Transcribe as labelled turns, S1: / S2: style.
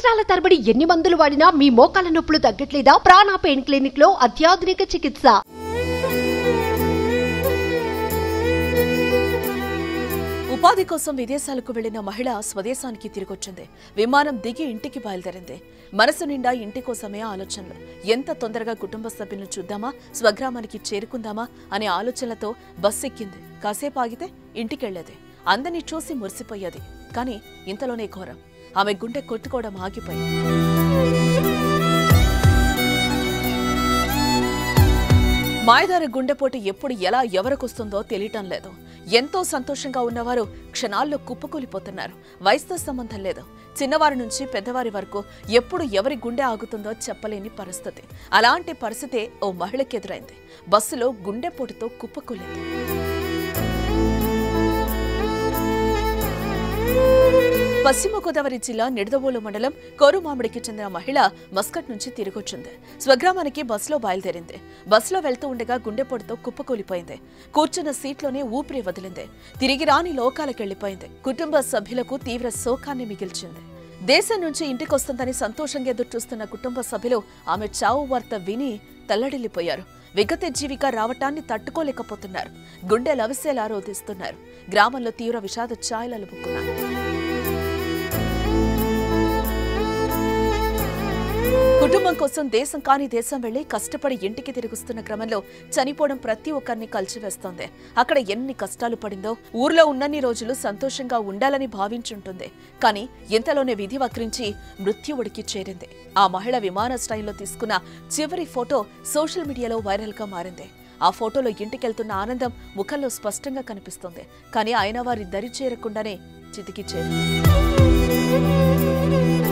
S1: సంవత్సరాల తరబడి ఎన్ని మందులు వాడినా మీ మోకాల నొప్పులు తగ్గట్లేదా? ప్రాణ పెయిన్ క్లినిక్ లో అత్యాధునిక చికిత్స.
S2: ఉపాధి కోసం విదేశాలకు వెళ్లిన మహిళ స్వదేశానికి తిరిగొచ్చింది. విమానం దిగి ఇంటికి బయలుదేరింది. మనసు నిండా ఇంటి కోసమే ఆలోచనలు. ఎంత తొందరగా కుటుంబ సభ్యులను చూద్దామా, స్వగ్రామానికి చేరుకుందామా అనే ఆలోచనలతో బస్ ఎక్కింది. కాసేపు ఆగితే ఇంటికెళ్లేది. అందరినీ చూసి మురిసిపోయేది. కానీ ఇంతలోనే ఘోరం. ఆమె గుండె కొట్టుకోవడం ఆగిపోయింది. మాయదారి గుండెపోటు ఎప్పుడు ఎలా ఎవరికొస్తుందో తెలియటం లేదు. ఎంతో సంతోషంగా ఉన్నవారు క్షణాల్లో కుప్పకూలిపోతున్నారు. వయసుతో సంబంధం లేదు. చిన్నవారి నుంచి పెద్దవారి వరకు ఎప్పుడు ఎవరి గుండె ఆగుతుందో చెప్పలేని పరిస్థితి. అలాంటి పరిస్థితే ఓ మహిళకి ఎదురైంది. బస్సులో గుండెపోటుతో కుప్పకూలింది. పశ్చిమ గోదావరి జిల్లా నిడదవోలు మండలం కోరుమామిడికి చెందిన మహిళ మస్కట్ నుంచి తిరిగొచ్చింది. స్వగ్రామానికి బస్సులో బయలుదేరింది. బస్సులో వెళ్తూ ఉండగా గుండెపోటుతో కుప్పకూలిపోయింది. కూర్చున్న సీట్లోనే ఊపిరి వదిలింది. తిరిగి రాని లోకాలకెళ్లిపోయింది. కుటుంబ సభ్యులకు తీవ్ర శోకాన్ని మిగిల్చింది. దేశం నుంచి ఇంటికొస్తుందని సంతోషంగా ఎదురుచూస్తున్న కుటుంబ సభ్యులు ఆమె చావు వార్త విని తల్లడిల్లిపోయారు. విగత జీవిక రావటాన్ని తట్టుకోలేకపోతున్నారు. గుండె లవిసేలా రోధిస్తున్నారు. గ్రామంలో తీవ్ర విషాద ఛాయలు అలుముకున్నారు. కుటుంబం కోసం దేశం కాని దేశం వెళ్లి కష్టపడి ఇంటికి తిరుగుస్తున్న క్రమంలో చనిపోవడం ప్రతి ఒక్కరిని కలిచివేస్తోంది. అక్కడ ఎన్ని కష్టాలు పడిందో, ఊర్లో ఉన్నన్ని రోజులు సంతోషంగా ఉండాలని భావించుంటుంది. కానీ ఇంతలోనే విధి వక్రించి మృత్యువుడికి చేరింది. ఆ మహిళ విమానాశ్రయంలో తీసుకున్న చివరి ఫోటో సోషల్ మీడియాలో వైరల్ గా మారింది. ఆ ఫోటోలో ఇంటికెళ్తున్న ఆనందం ముఖంలో స్పష్టంగా కనిపిస్తోంది. కానీ ఆయన వారి దరి చేరకుండానే చితికి చేరింది.